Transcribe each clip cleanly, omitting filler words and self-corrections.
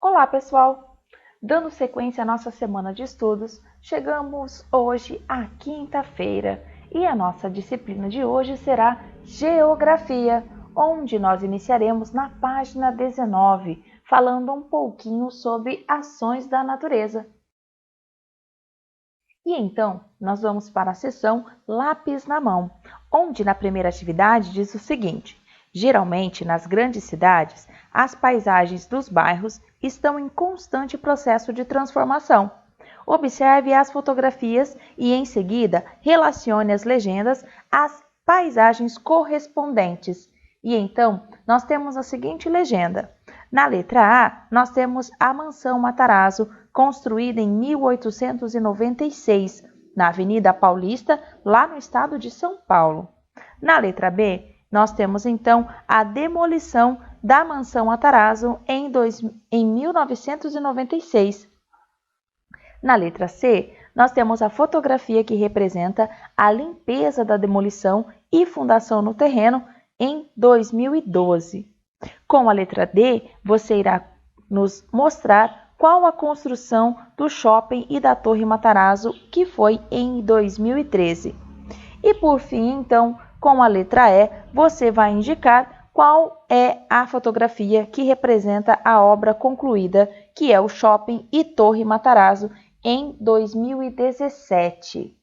Olá, pessoal! Dando sequência à nossa semana de estudos, chegamos hoje à quinta-feira e a nossa disciplina de hoje será Geografia, onde nós iniciaremos na página 19, falando um pouquinho sobre ações da natureza. E então, nós vamos para a seção Lápis na Mão, onde na primeira atividade diz o seguinte: geralmente, nas grandes cidades, as paisagens dos bairros estão em constante processo de transformação. Observe as fotografias e, em seguida, relacione as legendas às paisagens correspondentes. E então, nós temos a seguinte legenda. Na letra A, nós temos a Mansão Matarazzo, construída em 1896, na Avenida Paulista, lá no estado de São Paulo. Na letra B, nós temos então a demolição da Mansão Matarazzo em 1996. Na letra C, nós temos a fotografia que representa a limpeza da demolição e fundação no terreno em 2012. Com a letra D, você irá nos mostrar qual a construção do shopping e da Torre Matarazzo, que foi em 2013. E por fim, então, com a letra E, você vai indicar qual é a fotografia que representa a obra concluída, que é o shopping e Torre Matarazzo, em 2017.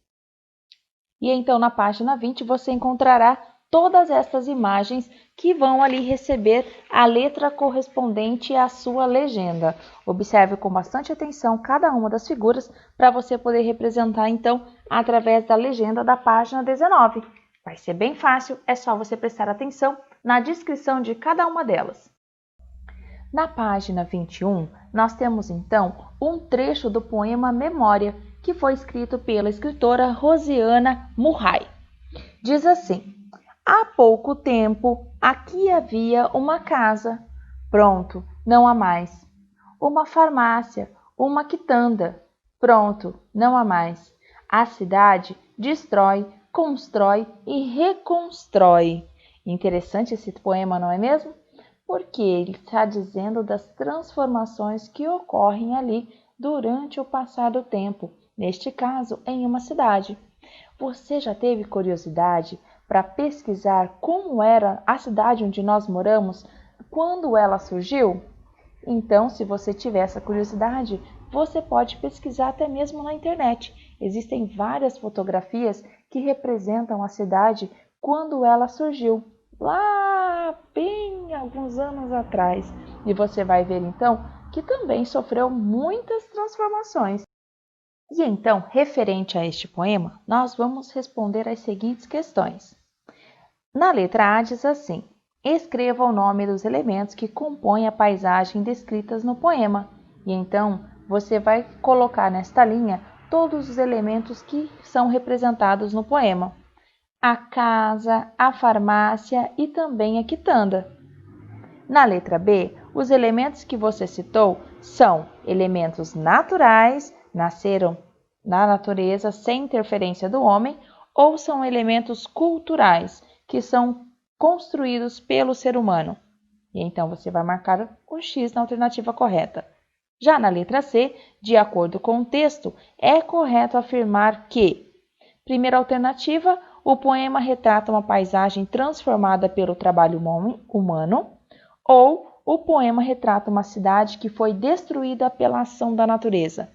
E então, na página 20, você encontrará todas essas imagens que vão ali receber a letra correspondente à sua legenda. Observe com bastante atenção cada uma das figuras para você poder representar, então, através da legenda da página 19. Vai ser bem fácil, é só você prestar atenção na descrição de cada uma delas. Na página 21, nós temos, então, um trecho do poema Memória, que foi escrito pela escritora Rosiana Murray. Diz assim: há pouco tempo, aqui havia uma casa. Pronto, não há mais. Uma farmácia, uma quitanda. Pronto, não há mais. A cidade destrói, constrói e reconstrói. Interessante esse poema, não é mesmo? Porque ele está dizendo das transformações que ocorrem ali durante o passar do tempo, neste caso, em uma cidade. Você já teve curiosidade para pesquisar como era a cidade onde nós moramos quando ela surgiu? Então, se você tiver essa curiosidade, você pode pesquisar até mesmo na internet. Existem várias fotografias que representam a cidade quando ela surgiu, lá bem alguns anos atrás. E você vai ver então que também sofreu muitas transformações. E então, referente a este poema, nós vamos responder as seguintes questões. Na letra A diz assim: escreva o nome dos elementos que compõem a paisagem descritas no poema. E então, você vai colocar nesta linha todos os elementos que são representados no poema. A casa, a farmácia e também a quitanda. Na letra B, os elementos que você citou são elementos naturais, nasceram na natureza sem interferência do homem, ou são elementos culturais, que são construídos pelo ser humano. E então você vai marcar o X na alternativa correta. Já na letra C, de acordo com o texto, é correto afirmar que, primeira alternativa, o poema retrata uma paisagem transformada pelo trabalho humano, ou o poema retrata uma cidade que foi destruída pela ação da natureza.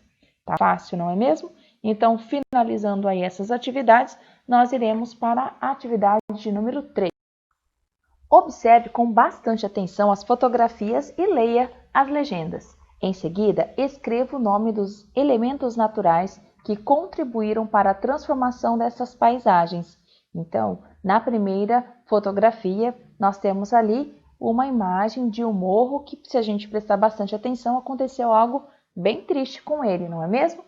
Tá fácil, não é mesmo? Então, finalizando aí essas atividades, nós iremos para a atividade de número 3. Observe com bastante atenção as fotografias e leia as legendas. Em seguida, escreva o nome dos elementos naturais que contribuíram para a transformação dessas paisagens. Então, na primeira fotografia, nós temos ali uma imagem de um morro que, se a gente prestar bastante atenção, aconteceu algo bem triste com ele, não é mesmo?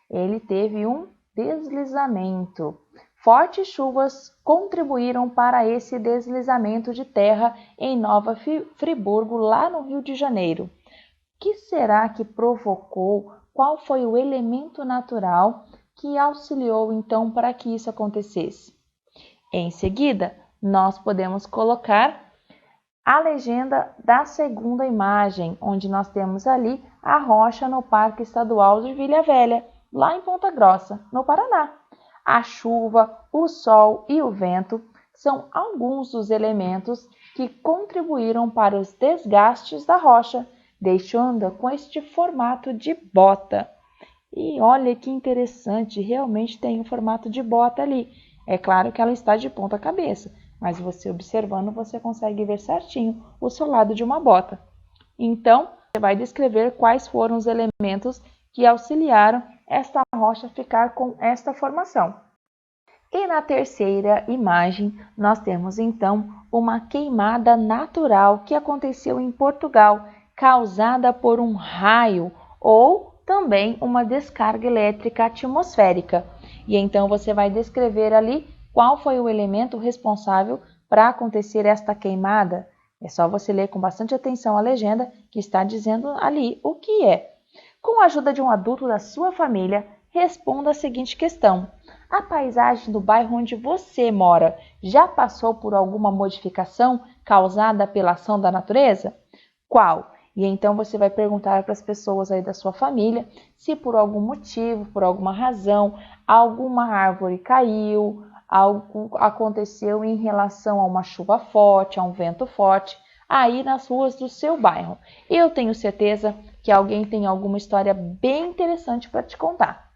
Ele teve um deslizamento. Fortes chuvas contribuíram para esse deslizamento de terra em Nova Friburgo, lá no Rio de Janeiro. O que será que provocou? Qual foi o elemento natural que auxiliou então para que isso acontecesse? Em seguida, nós podemos colocar a legenda da segunda imagem, onde nós temos ali a rocha no Parque Estadual de Vila Velha, lá em Ponta Grossa, no Paraná. A chuva, o sol e o vento são alguns dos elementos que contribuíram para os desgastes da rocha, deixando-a com este formato de bota. E olha que interessante, realmente tem um formato de bota ali. É claro que ela está de ponta cabeça, mas você observando, você consegue ver certinho o solado de uma bota. Então, você vai descrever quais foram os elementos que auxiliaram esta rocha a ficar com esta formação. E na terceira imagem, nós temos então uma queimada natural que aconteceu em Portugal, causada por um raio ou também uma descarga elétrica atmosférica. E então você vai descrever ali qual foi o elemento responsável para acontecer esta queimada. É só você ler com bastante atenção a legenda que está dizendo ali o que é. Com a ajuda de um adulto da sua família, responda a seguinte questão: a paisagem do bairro onde você mora já passou por alguma modificação causada pela ação da natureza? Qual? E então você vai perguntar para as pessoas aí da sua família se por algum motivo, por alguma razão, alguma árvore caiu, algo aconteceu em relação a uma chuva forte, a um vento forte, aí nas ruas do seu bairro. Eu tenho certeza que alguém tem alguma história bem interessante para te contar.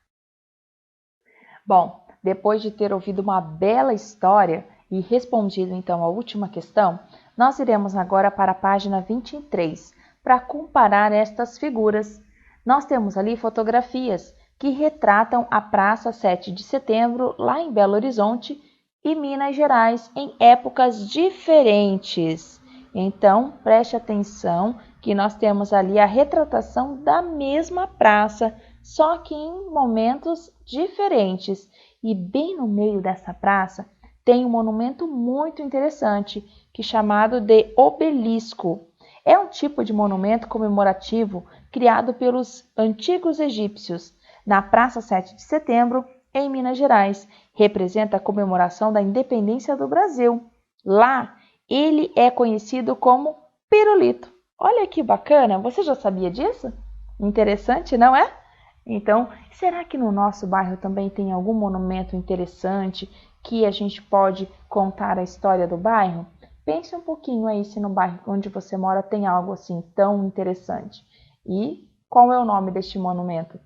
Bom, depois de ter ouvido uma bela história e respondido então a última questão, nós iremos agora para a página 23 para comparar estas figuras. Nós temos ali fotografias que retratam a Praça 7 de Setembro lá em Belo Horizonte e Minas Gerais em épocas diferentes. Então, preste atenção que nós temos ali a retratação da mesma praça, só que em momentos diferentes. E bem no meio dessa praça tem um monumento muito interessante, que é chamado de obelisco. É um tipo de monumento comemorativo criado pelos antigos egípcios na Praça 7 de Setembro, em Minas Gerais. Representa a comemoração da independência do Brasil. Lá, ele é conhecido como pirulito. Olha que bacana, você já sabia disso? Interessante, não é? Então, será que no nosso bairro também tem algum monumento interessante que a gente pode contar a história do bairro? Pense um pouquinho aí se no bairro onde você mora tem algo assim tão interessante. E qual é o nome deste monumento?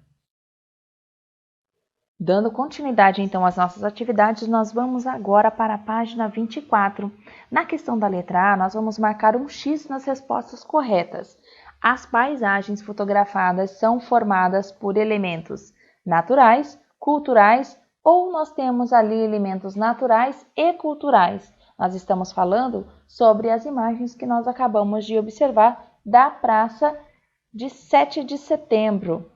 Dando continuidade então às nossas atividades, nós vamos agora para a página 24. Na questão da letra A, nós vamos marcar um X nas respostas corretas. As paisagens fotografadas são formadas por elementos naturais, culturais ou nós temos ali elementos naturais e culturais. Nós estamos falando sobre as imagens que nós acabamos de observar da Praça de 7 de Setembro.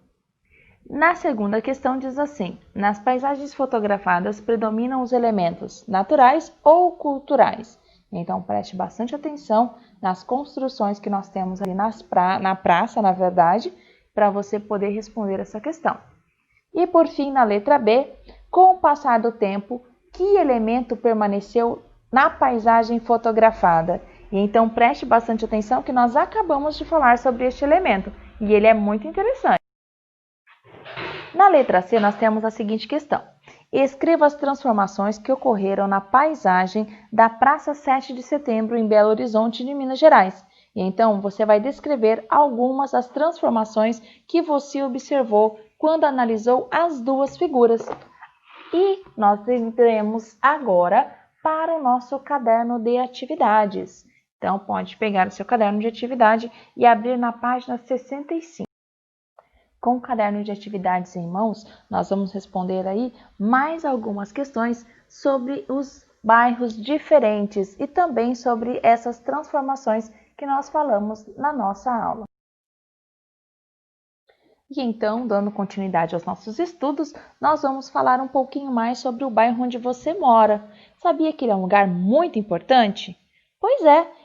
Na segunda questão diz assim: nas paisagens fotografadas predominam os elementos naturais ou culturais. Então preste bastante atenção nas construções que nós temos ali na praça, na verdade, para você poder responder essa questão. E por fim, na letra B, com o passar do tempo, que elemento permaneceu na paisagem fotografada? E então preste bastante atenção que nós acabamos de falar sobre este elemento e ele é muito interessante. Na letra C, nós temos a seguinte questão: escreva as transformações que ocorreram na paisagem da Praça 7 de Setembro em Belo Horizonte, de Minas Gerais. E então você vai descrever algumas das transformações que você observou quando analisou as duas figuras. E nós entremos agora para o nosso caderno de atividades. Então pode pegar o seu caderno de atividade e abrir na página 65. Com o caderno de atividades em mãos, nós vamos responder aí mais algumas questões sobre os bairros diferentes e também sobre essas transformações que nós falamos na nossa aula. E então, dando continuidade aos nossos estudos, nós vamos falar um pouquinho mais sobre o bairro onde você mora. Sabia que ele é um lugar muito importante? Pois é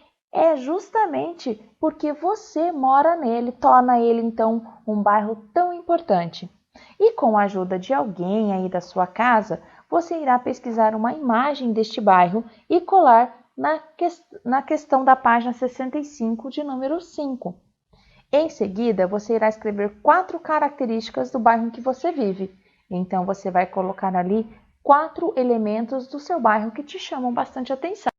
justamente porque você mora nele, torna ele então um bairro tão importante. E com a ajuda de alguém aí da sua casa, você irá pesquisar uma imagem deste bairro e colar na questão da página 65, de número 5. Em seguida, você irá escrever 4 características do bairro em que você vive. Então, você vai colocar ali 4 elementos do seu bairro que te chamam bastante atenção.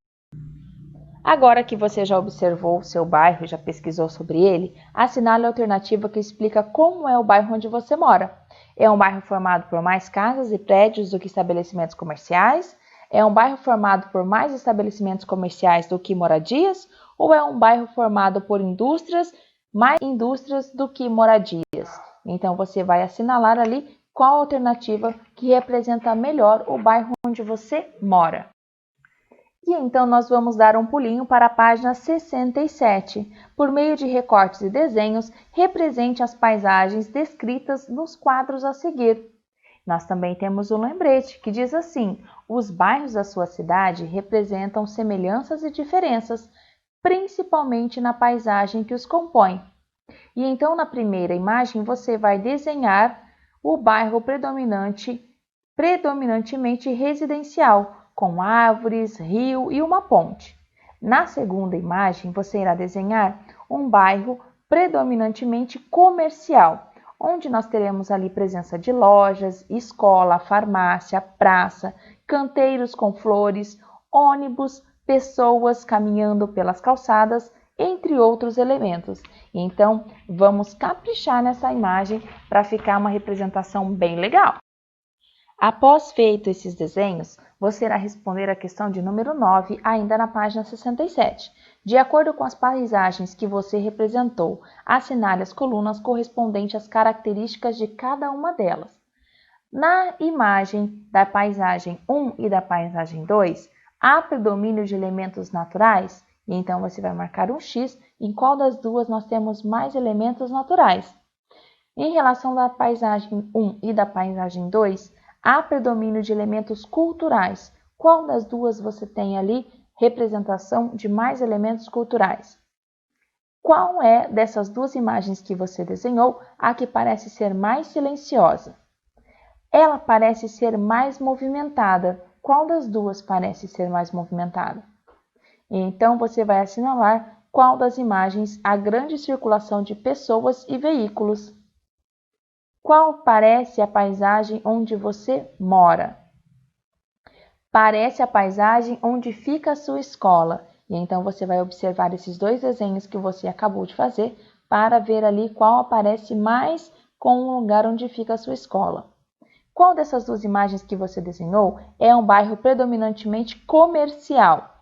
Agora que você já observou o seu bairro e já pesquisou sobre ele, assinale a alternativa que explica como é o bairro onde você mora. É um bairro formado por mais casas e prédios do que estabelecimentos comerciais? É um bairro formado por mais estabelecimentos comerciais do que moradias? Ou é um bairro formado por mais indústrias do que moradias? Então, você vai assinalar ali qual a alternativa que representa melhor o bairro onde você mora. E então nós vamos dar um pulinho para a página 67. Por meio de recortes e desenhos, represente as paisagens descritas nos quadros a seguir. Nós também temos um lembrete que diz assim: os bairros da sua cidade representam semelhanças e diferenças, principalmente na paisagem que os compõe. E então na primeira imagem você vai desenhar o bairro predominantemente residencial, com árvores, rio e uma ponte. Na segunda imagem, você irá desenhar um bairro predominantemente comercial, onde nós teremos ali presença de lojas, escola, farmácia, praça, canteiros com flores, ônibus, pessoas caminhando pelas calçadas, entre outros elementos. Então, vamos caprichar nessa imagem para ficar uma representação bem legal. Após feito esses desenhos, você irá responder a questão de número 9, ainda na página 67. De acordo com as paisagens que você representou, assinale as colunas correspondentes às características de cada uma delas. Na imagem da paisagem 1 e da paisagem 2, há predomínio de elementos naturais? E então você vai marcar um X em qual das duas nós temos mais elementos naturais. Em relação da paisagem 1 e da paisagem 2, há predomínio de elementos culturais. Qual das duas você tem ali representação de mais elementos culturais? Qual é dessas duas imagens que você desenhou a que parece ser mais silenciosa? Ela parece ser mais movimentada. Qual das duas parece ser mais movimentada? Então você vai assinalar qual das imagens há grande circulação de pessoas e veículos. Qual parece a paisagem onde você mora? Parece a paisagem onde fica a sua escola. E então você vai observar esses dois desenhos que você acabou de fazer para ver ali qual aparece mais com o lugar onde fica a sua escola. Qual dessas duas imagens que você desenhou é um bairro predominantemente comercial?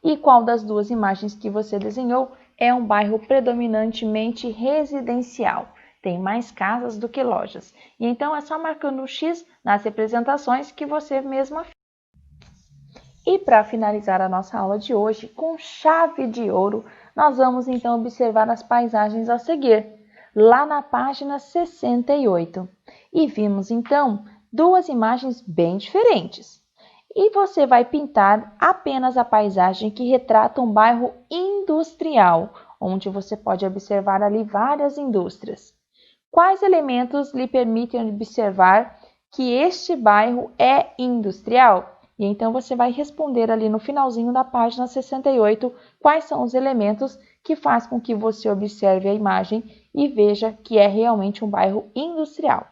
E qual das duas imagens que você desenhou é um bairro predominantemente residencial? Tem mais casas do que lojas. E então é só marcando um X nas representações que você mesma fez. E para finalizar a nossa aula de hoje, com chave de ouro, nós vamos então observar as paisagens a seguir, lá na página 68. E vimos então duas imagens bem diferentes. E você vai pintar apenas a paisagem que retrata um bairro industrial, onde você pode observar ali várias indústrias. Quais elementos lhe permitem observar que este bairro é industrial? E então você vai responder ali no finalzinho da página 68 quais são os elementos que faz com que você observe a imagem e veja que é realmente um bairro industrial.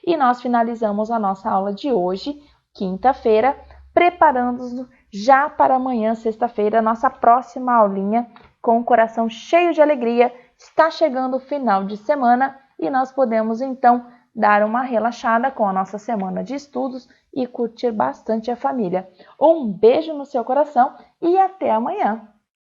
E nós finalizamos a nossa aula de hoje, quinta-feira, preparando-nos já para amanhã, sexta-feira, nossa próxima aulinha com o coração cheio de alegria. Está chegando o final de semana e nós podemos então dar uma relaxada com a nossa semana de estudos e curtir bastante a família. Um beijo no seu coração e até amanhã!